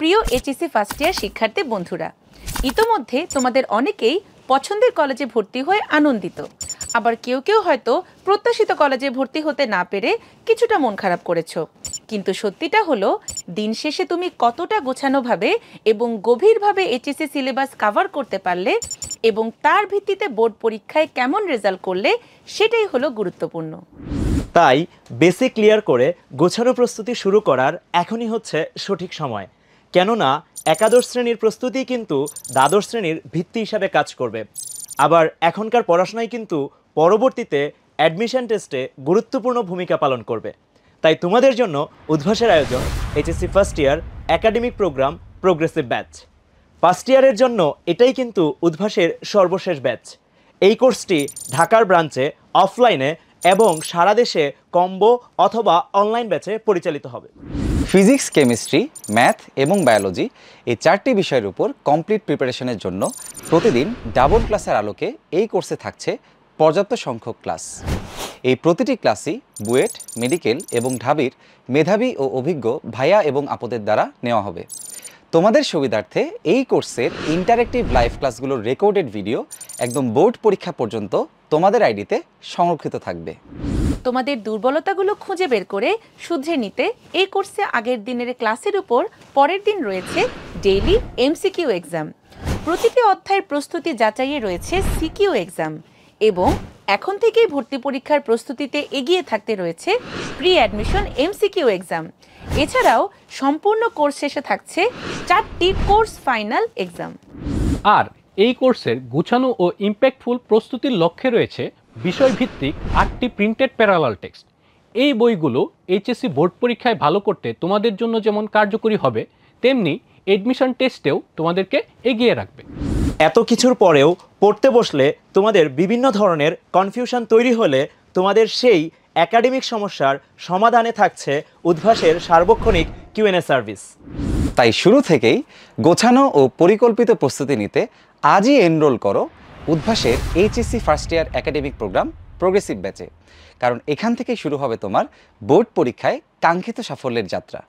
প্রিয় HSC first ইয়ার শিক্ষার্থী বন্ধুরা, ইতোমধ্যে তোমাদের অনেকেই পছন্দের কলেজে ভর্তি হয়ে আনন্দিত, আবার কেউ কেউ হয়তো প্রত্যাশিত কলেজে ভর্তি হতে না পেরে কিছুটা মন খারাপ করেছো। কিন্তু সত্যিটা হলো, দিন শেষে তুমি কতটা গোছানোভাবে এবং গভীরভাবে এইচএসসি সিলেবাস কভার করতে পারলে এবং তার ভিত্তিতে বোর্ড পরীক্ষায় কেমন রেজাল্ট করলে, সেটাই হলো গুরুত্বপূর্ণ। তাই বেসিক ক্লিয়ার করে গোছানো প্রস্তুতি শুরু করার এখনই হচ্ছে সঠিক সময়। কেননা একাদশ শ্রেণীর প্রস্তুতি কিন্তু দ্বাদশ শ্রেণীর ভিত্তি হিসাবে কাজ করবে। আবার এখনকার পড়াশোনায় কিন্তু পরবর্তীতে অ্যাডমিশন টেস্টে গুরুত্বপূর্ণ ভূমিকা পালন করবে। তাই তোমাদের জন্য উদ্ভাসের আয়োজন HSC first year academic programme progressive batch. First ইয়ারের জন্য এটাই কিন্তু উদ্ভাসের সর্বশেষ ব্যাচ। এই কোর্সটি ঢাকার ব্রাঞ্চে, অফলাইনে এবং সারা দেশে কম্বো অথবা অনলাইন ব্যাচে পরিচালিত হবে। ফিজিক্স, কেমিস্ট্রি, ম্যাথ এবং বায়োলজি এই চারটি বিষয়ের উপর কমপ্লিট প্রিপারেশনের জন্য প্রতিদিন ডাবল ক্লাসের আলোকে এই কোর্সে থাকছে পর্যাপ্ত সংখ্যক ক্লাস। এই প্রতিটি ক্লাসই বুয়েট, মেডিকেল এবং ঢাবির মেধাবী ও অভিজ্ঞ ভাইয়া এবং আপুদের দ্বারা নেওয়া হবে। তোমাদের সুবিধার্থে এই কোর্সের ইন্টারেক্টিভ লাইভ ক্লাসগুলোর রেকর্ডেড ভিডিও একদম বোর্ড পরীক্ষা পর্যন্ত তোমাদের আইডিতে সংরক্ষিত থাকবে। তোমাদের দুর্বলতাগুলো খুঁজে বের করে শুধরে নিতে এই কোর্সে আগের দিনের ক্লাসের উপর পরের দিন রয়েছে ডেইলি এমসিকিউ এক্সাম। প্রতিটি অধ্যায়ের প্রস্তুতি যাচাইয়ে রয়েছে সিকিউ এক্সাম এবং এখন থেকেই ভর্তি পরীক্ষার প্রস্তুতিতে এগিয়ে থাকতে রয়েছে প্রি অ্যাডমিশন এমসিকিউ এক্সাম। এছাড়াও সম্পূর্ণ কোর্স শেষে থাকছে 4টি কোর্স ফাইনাল এক্সাম। আর এই কোর্সের গুছানো ও ইম্প্যাক্টফুল প্রস্তুতির লক্ষ্যে রয়েছে বিষয়ভিত্তিক 8টি প্রিন্টেড প্যারালাল টেক্সট। এই বইগুলো এইচএসসি বোর্ড পরীক্ষায় ভালো করতে তোমাদের জন্য যেমন কার্যকরী হবে, তেমনি এডমিশন টেস্টেও তোমাদেরকে এগিয়ে রাখবে। এত কিছুর পরেও পড়তে বসলে তোমাদের বিভিন্ন ধরনের কনফিউশন তৈরি হলে তোমাদের সেই একাডেমিক সমস্যার সমাধানে থাকছে উদ্ভাসের সার্বক্ষণিক কিউএনএ সার্ভিস। তাই শুরু থেকেই গোছানো ও পরিকল্পিত প্রস্তুতি নিতে আজই এনরোল করো উদ্ভাসের HSC first year academic programme progressive ব্যাচে। কারণ এখান থেকেই শুরু হবে তোমার বোর্ড পরীক্ষায় কাঙ্ক্ষিত সাফল্যের যাত্রা।